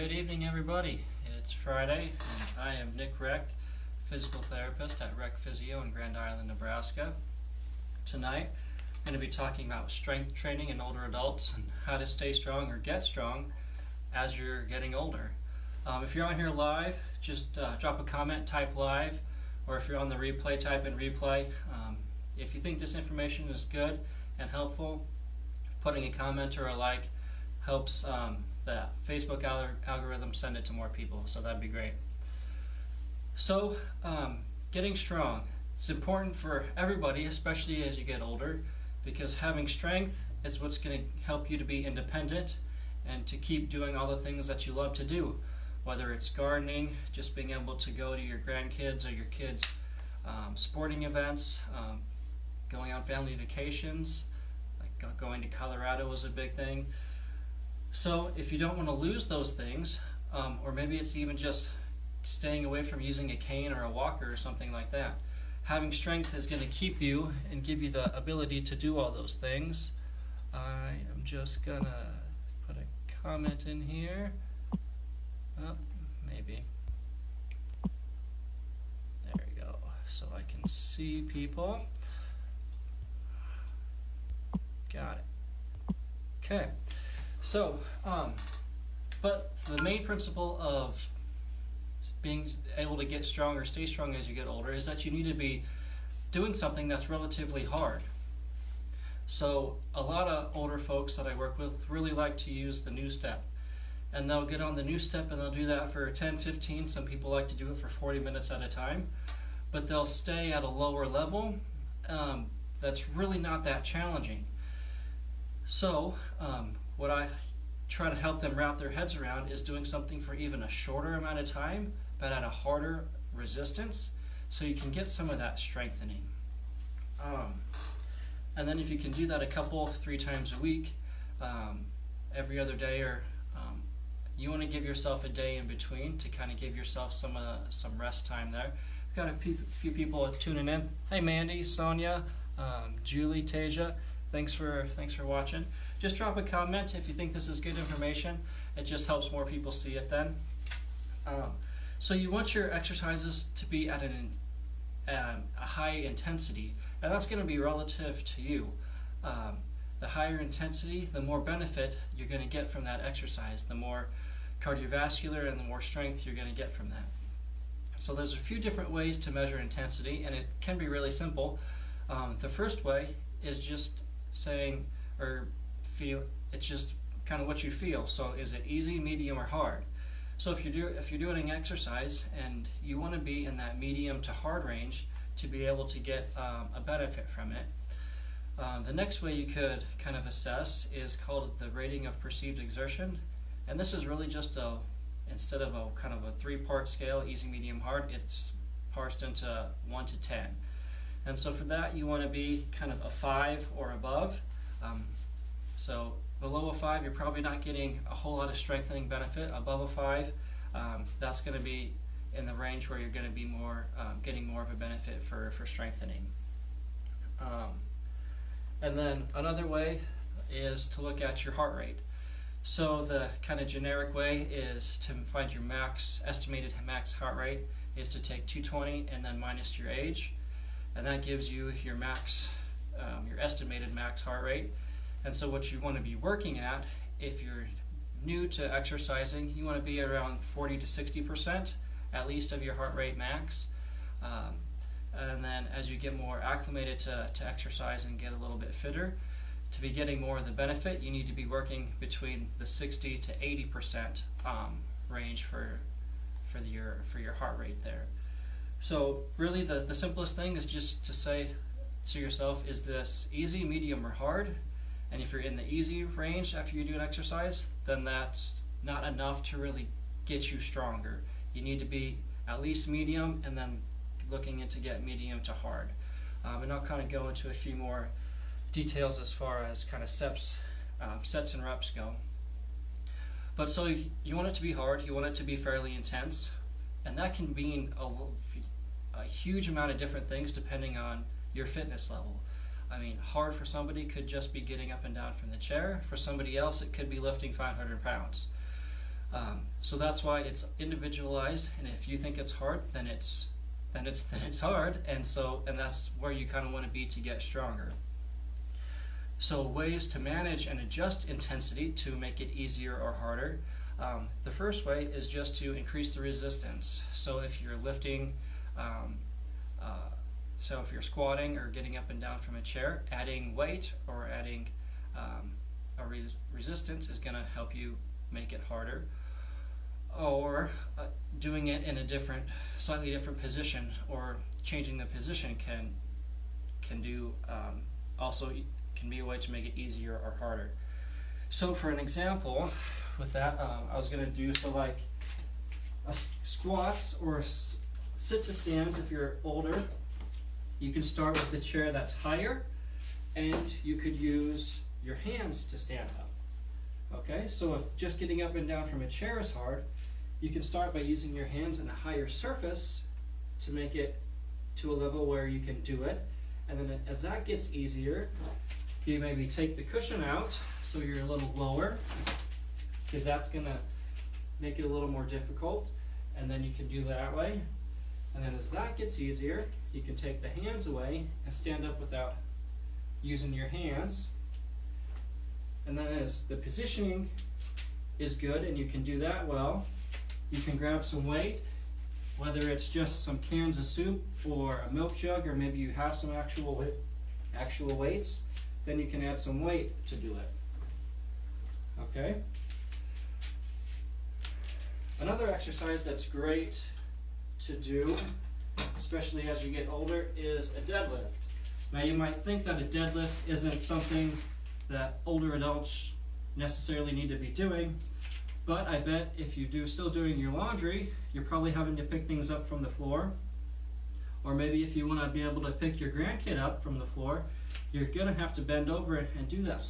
Good evening, everybody. It's Friday, and I am Nick Reck, physical therapist at Reck Physio in Grand Island, Nebraska. Tonight, I'm going to be talking about strength training in older adults and how to stay strong or get strong as you're getting older. If you're on here live, just drop a comment, type live, or if you're on the replay, type in replay. If you think this information is good and helpful, putting a comment or a like helps the Facebook algorithm send it to more people, so that'd be great. So, getting strong. It's important for everybody, especially as you get older, because having strength is what's going to help you to be independent and to keep doing all the things that you love to do, whether it's gardening, just being able to go to your grandkids or your kids' sporting events, going on family vacations, like going to Colorado was a big thing. So if you don't want to lose those things, or maybe it's even just staying away from using a cane or a walker or something like that, having strength is going to keep you and give you the ability to do all those things. I am just going to put a comment in here. Oh, maybe. There we go. So I can see people. Got it. Okay. So, but the main principle of being able to get strong or stay strong as you get older is that you need to be doing something that's relatively hard. So a lot of older folks that I work with really like to use the Nustep, and they'll get on the Nustep and they'll do that for 10, 15, some people like to do it for 40 minutes at a time, but they'll stay at a lower level that's really not that challenging. So what I try to help them wrap their heads around is doing something for even a shorter amount of time, but at a harder resistance, so you can get some of that strengthening. And then if you can do that a couple, 3 times a week, every other day, or you want to give yourself a day in between to kind of give yourself some rest time there. We've got a few people tuning in. Hey Mandy, Sonia, Julie, Tasia. Thanks for watching. Just drop a comment if you think this is good information. It just helps more people see it then. So you want your exercises to be at a high intensity, and that's going to be relative to you. The higher intensity, the more benefit you're going to get from that exercise, the more cardiovascular and the more strength you're going to get from that. So there's a few different ways to measure intensity, and it can be really simple. The first way is just saying or feel, it's just kind of what you feel. So is it easy, medium, or hard? So if you're doing an exercise and you want to be in that medium to hard range to be able to get a benefit from it, the next way you could kind of assess is called the rating of perceived exertion, and this is really just instead of a kind of a 3-part scale, easy, medium, hard, it's parsed into 1 to 10. And so for that, you want to be kind of a 5 or above. So below a 5, you're probably not getting a whole lot of strengthening benefit. Above a 5, that's going to be in the range where you're going to be more getting more of a benefit for strengthening. And then another way is to look at your heart rate. So the kind of generic way is to find your estimated max heart rate is to take 220 and then minus your age. And that gives you your your estimated max heart rate. And so what you want to be working at, if you're new to exercising, you want to be around 40 to 60% at least of your heart rate max. And then as you get more acclimated to exercise and get a little bit fitter, to be getting more of the benefit, you need to be working between the 60 to 80% range for your heart rate there. So really the simplest thing is just to say to yourself, is this easy, medium, or hard? And if you're in the easy range after you do an exercise, then that's not enough to really get you stronger. You need to be at least medium and then looking into get medium to hard. And I'll kind of go into a few more details as far as kind of sets and reps go. But so you want it to be hard, you want it to be fairly intense, and that can mean a huge amount of different things depending on your fitness level. I mean, hard for somebody could just be getting up and down from the chair. For somebody else, it could be lifting 500 pounds. So that's why it's individualized, and if you think it's hard, then it's hard, and that's where you kind of want to be to get stronger. So ways to manage and adjust intensity to make it easier or harder. The first way is just to increase the resistance. So if you're lifting, so if you're squatting or getting up and down from a chair, adding weight or adding resistance is going to help you make it harder. Or doing it in a slightly different position, or changing the position can be a way to make it easier or harder. So for an example, with that, I was going to do like squats or sit to stands. If you're older, you can start with the chair that's higher, and you could use your hands to stand up. Okay, so if just getting up and down from a chair is hard, you can start by using your hands in a higher surface to make it to a level where you can do it. And then as that gets easier, you maybe take the cushion out so you're a little lower, because that's going to make it a little more difficult. And then you can do that way. And then as that gets easier, you can take the hands away and stand up without using your hands. And then as the positioning is good and you can do that well, you can grab some weight, whether it's just some cans of soup or a milk jug, or maybe you have some actual weights, then you can add some weight to do it. Okay? Another exercise that's great to do, especially as you get older, is a deadlift. Now you might think that a deadlift isn't something that older adults necessarily need to be doing, but I bet if you still doing your laundry, you're probably having to pick things up from the floor. Or maybe if you want to be able to pick your grandkid up from the floor, you're going to have to bend over and do that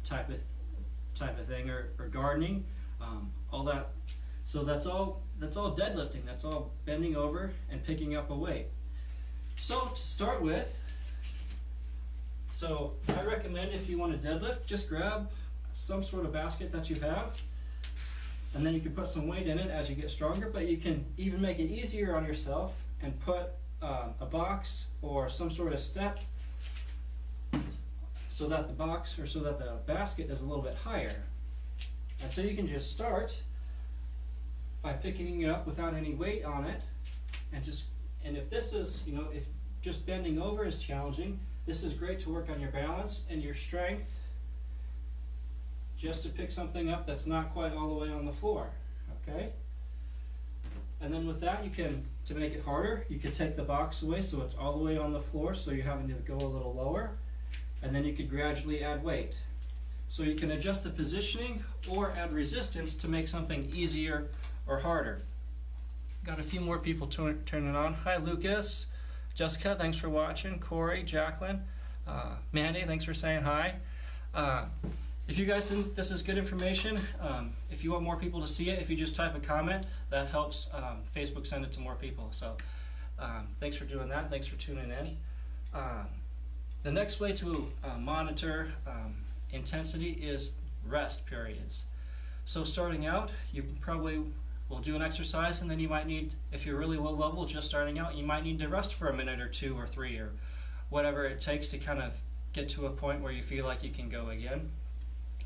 type of thing, or gardening, all that. So that's all deadlifting. That's all bending over and picking up a weight. So to start with, so I recommend, if you want to deadlift, just grab some sort of basket that you have, and then you can put some weight in it as you get stronger, but you can even make it easier on yourself and put a box or some sort of step so that the basket is a little bit higher. And so you can just start by picking it up without any weight on it, and if this is, if just bending over is challenging, this is great to work on your balance and your strength, just to pick something up that's not quite all the way on the floor. Okay? And then with that, to make it harder, you can take the box away so it's all the way on the floor, so you're having to go a little lower, and then you could gradually add weight. So you can adjust the positioning or add resistance to make something easier or harder. Got a few more people turning on. Hi Lucas, Jessica, thanks for watching. Corey, Jacqueline, Mandy, thanks for saying hi. If you guys think this is good information, if you want more people to see it, if you just type a comment, that helps Facebook send it to more people. So thanks for doing that. Thanks for tuning in. The next way to monitor intensity is rest periods. So starting out, you probably will do an exercise, and then you might need, if you're really low level, just starting out, you might need to rest for a minute or 2 or 3 or whatever it takes to kind of get to a point where you feel like you can go again.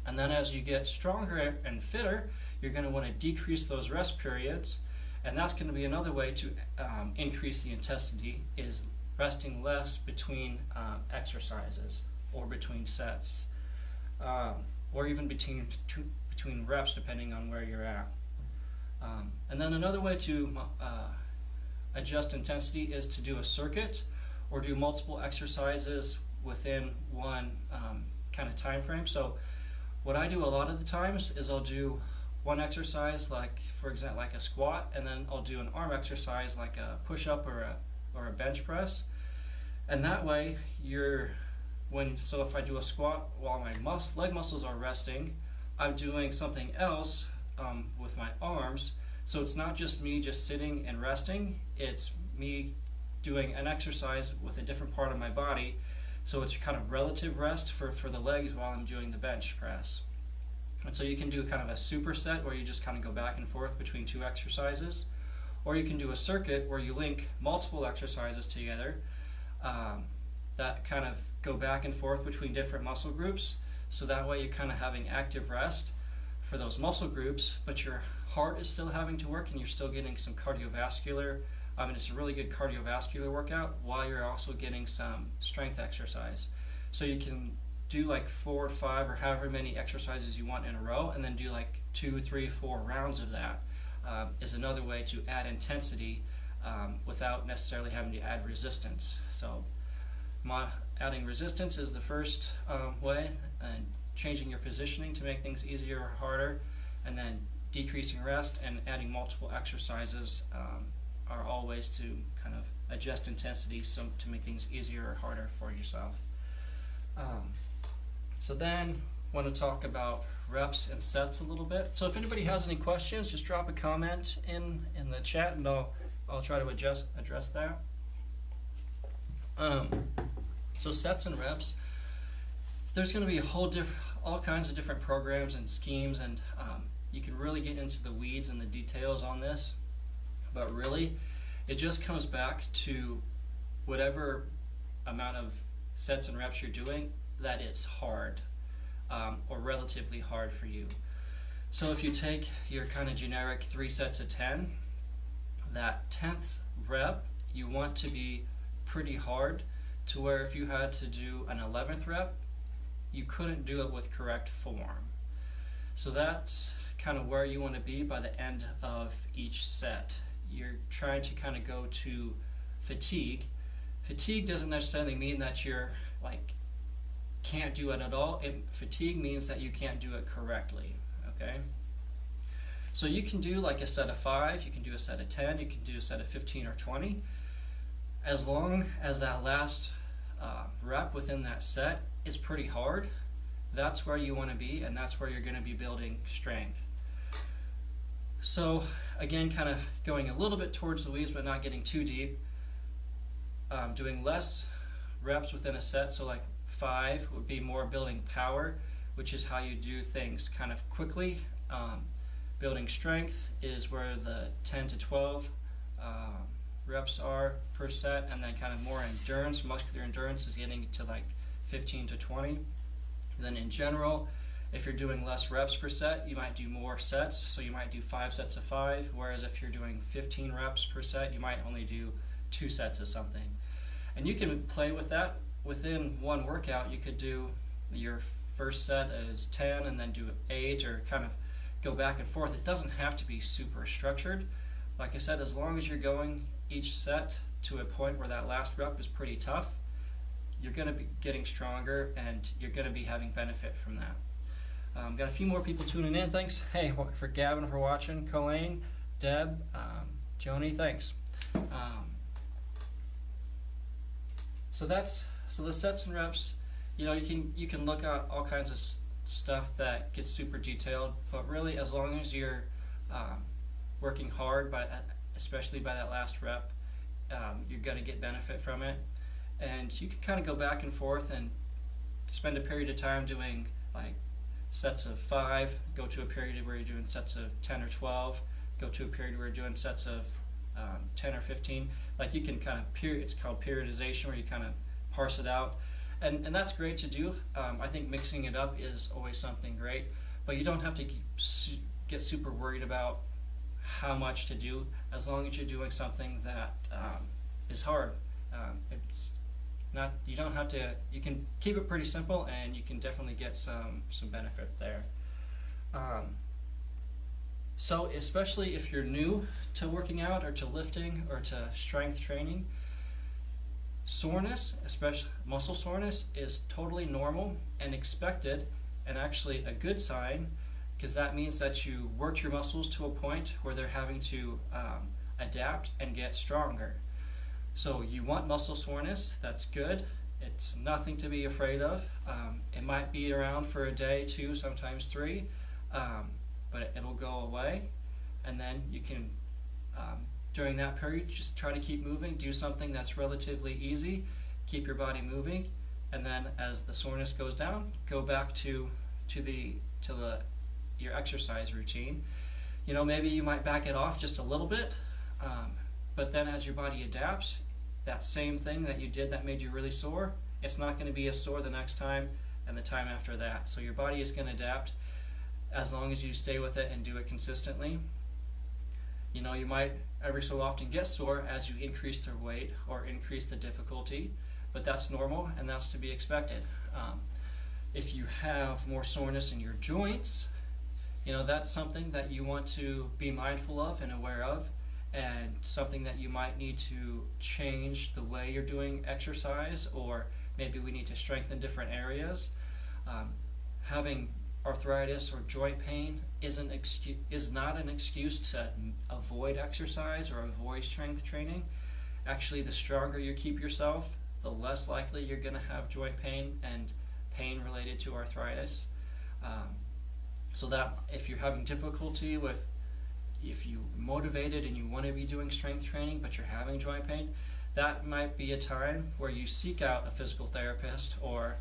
And then as you get stronger and fitter, you're going to want to decrease those rest periods, and that's going to be another way to increase the intensity, is resting less between exercises or between sets, or even between reps, depending on where you're at. And then another way to adjust intensity is to do a circuit or do multiple exercises within one kind of time frame. So what I do a lot of the times is I'll do one exercise, like for example like a squat, and then I'll do an arm exercise like a push-up or a bench press. And that way so if I do a squat while my leg muscles are resting, I'm doing something else with my arms. So it's not just me just sitting and resting, it's me doing an exercise with a different part of my body. So it's kind of relative rest for the legs while I'm doing the bench press. And so you can do kind of a superset where you just kind of go back and forth between two exercises, or you can do a circuit where you link multiple exercises together that kind of go back and forth between different muscle groups. So that way you're kind of having active rest for those muscle groups, but your heart is still having to work and you're still getting some cardiovascular. It's a really good cardiovascular workout while you're also getting some strength exercise. So you can do like 4 or 5 or however many exercises you want in a row, and then do like 2, 3, 4 rounds of that. Is another way to add intensity without necessarily having to add resistance. So adding resistance is the first way, and changing your positioning to make things easier or harder, and then decreasing rest and adding multiple exercises are all ways to kind of adjust intensity to make things easier or harder for yourself. So then I want to talk about reps and sets a little bit. So if anybody has any questions, just drop a comment in the chat and I'll try to address that. So sets and reps, there's going to be all kinds of different programs and schemes, and you can really get into the weeds and the details on this, but really it just comes back to whatever amount of sets and reps you're doing that it's hard or relatively hard for you. So if you take your kind of generic 3 sets of 10, that 10th rep you want to be pretty hard, to where if you had to do an 11th rep, you couldn't do it with correct form. So that's kind of where you want to be by the end of each set. You're trying to kind of go to fatigue. Fatigue doesn't necessarily mean that you're like can't do it at all. Fatigue means that you can't do it correctly. Okay? So you can do like a set of 5, you can do a set of 10, you can do a set of 15 or 20. As long as that last rep within that set is pretty hard, that's where you want to be, and that's where you're going to be building strength. So again, kind of going a little bit towards the weeds but not getting too deep, doing less reps within a set. So like 5 would be more building power, which is how you do things kind of quickly. Building strength is where the 10 to 12 reps are per set, and then kind of more endurance, muscular endurance is getting to like 15 to 20. Then in general, if you're doing less reps per set, you might do more sets, so you might do 5 sets of 5, whereas if you're doing 15 reps per set, you might only do 2 sets of something. And you can play with that within one workout. You could do your first set as 10 and then do 8, or kind of go back and forth. It doesn't have to be super structured. Like I said, as long as you're going each set to a point where that last rep is pretty tough, you're going to be getting stronger and you're going to be having benefit from that. Got a few more people tuning in. Thanks. Hey, for Gavin for watching. Colleen, Deb, Joni, thanks. So the sets and reps. You know, you can look at all kinds of stuff that gets super detailed, but really, as long as you're working hard, especially by that last rep, you're going to get benefit from it. And you can kind of go back and forth and spend a period of time doing like sets of 5, go to a period where you're doing sets of 10 or 12, go to a period where you're doing sets of 10 or 15. Like you can kind of it's called periodization, where you kind of parse it out. And that's great to do. I think mixing it up is always something great, but you don't have to get super worried about how much to do, as long as you're doing something that is hard. It's not, you don't have to, you can keep it pretty simple, and you can definitely get some benefit there. So especially if you're new to working out or to lifting or to strength training, soreness, especially muscle soreness, is totally normal and expected, and actually a good sign, because that means that you worked your muscles to a point where they're having to adapt and get stronger. So you want muscle soreness, that's good. It's nothing to be afraid of. It might be around for a day, 2, sometimes 3, but it'll go away, and then you can during that period, just try to keep moving, do something that's relatively easy, keep your body moving, and then as the soreness goes down, go back to the your exercise routine. You know, maybe you might back it off just a little bit, but then as your body adapts, that same thing that you did that made you really sore, it's not going to be as sore the next time and the time after that. So your body is going to adapt as long as you stay with it and do it consistently. You know, you might every so often get sore as you increase the weight or increase the difficulty, but that's normal and that's to be expected. If you have more soreness in your joints, you know, that's something that you want to be mindful of and aware of, and something that you might need to change the way you're doing exercise, or maybe we need to strengthen different areas. Having arthritis or joint pain is not an excuse to avoid exercise or avoid strength training. Actually, the stronger you keep yourself, the less likely you're going to have joint pain and pain related to arthritis. So that if you're having difficulty with, if you're motivated and you want to be doing strength training but you're having joint pain, that might be a time where you seek out a physical therapist or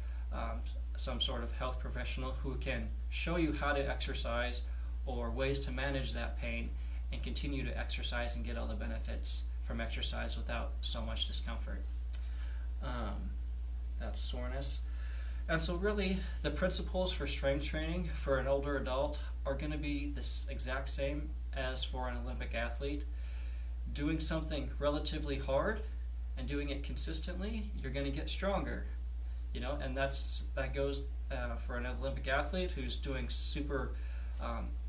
some sort of health professional who can show you how to exercise or ways to manage that pain and continue to exercise and get all the benefits from exercise without so much discomfort. That's soreness. And so really the principles for strength training for an older adult are going to be the exact same as for an Olympic athlete. Doing something relatively hard and doing it consistently, you're going to get stronger. You know, and that goes for an Olympic athlete who's doing super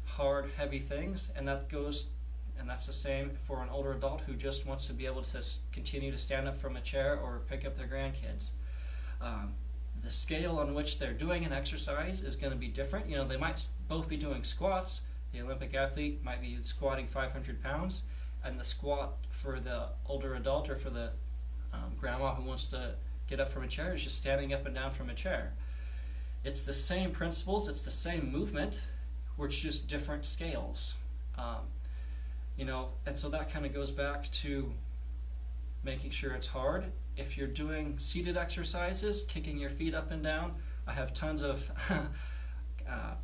hard, heavy things, and that's the same for an older adult who just wants to be able to continue to stand up from a chair or pick up their grandkids. The scale on which they're doing an exercise is going to be different. You know, they might both be doing squats. The Olympic athlete might be squatting 500 pounds, and the squat for the older adult or for the grandma who wants to get up from a chair is just standing up and down from a chair. It's the same principles, it's the same movement, we're just different scales. You know, and so that kind of goes back to making sure it's hard. If you're doing seated exercises, kicking your feet up and down, I have tons of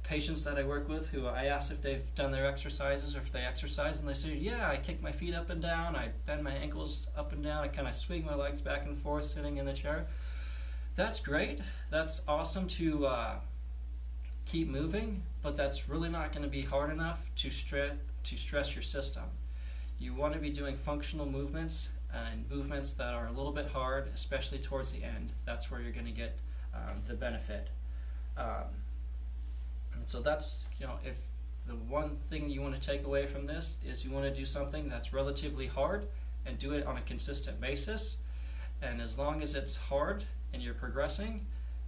patients that I work with who I ask if they've done their exercises or if they exercise, and they say, yeah, I kick my feet up and down, I bend my ankles up and down, I kind of swing my legs back and forth sitting in the chair. That's great, that's awesome to keep moving, but that's really not going to be hard enough to stress your system. You want to be doing functional movements and movements that are a little bit hard, especially towards the end. That's where you're going to get the benefit. And so that's, you know, if the one thing you want to take away from this is you want to do something that's relatively hard and do it on a consistent basis. And as long as it's hard and you're progressing,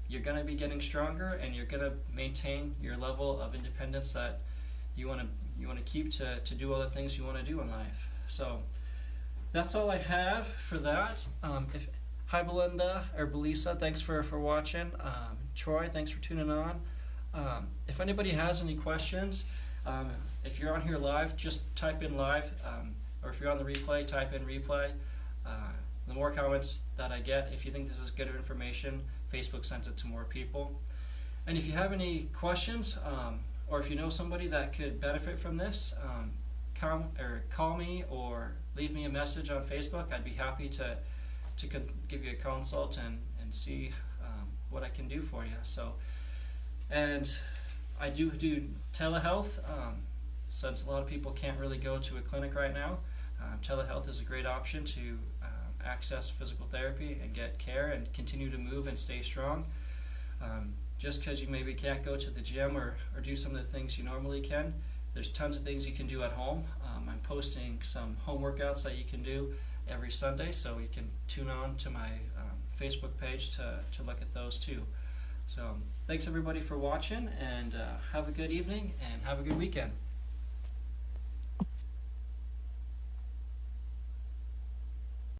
you're going to be getting stronger and you're going to maintain your level of independence that you want to keep to do all the things you want to do in life. So that's all I have for that. Hi Belinda, or Belisa, thanks for watching. Troy, thanks for tuning on. If anybody has any questions, if you're on here live, just type in live, or if you're on the replay, type in replay. The more comments that I get, if you think this is good information, Facebook sends it to more people. And if you have any questions, or if you know somebody that could benefit from this, call me or leave me a message on Facebook. I'd be happy to give you a consult and see what I can do for you. So, and I do telehealth, since a lot of people can't really go to a clinic right now. Telehealth is a great option to access physical therapy and get care and continue to move and stay strong. Just because you maybe can't go to the gym or do some of the things you normally can, there's tons of things you can do at home. I'm posting some home workouts that you can do every Sunday, so you can tune on to my Facebook page to look at those too. So thanks everybody for watching, and have a good evening and have a good weekend.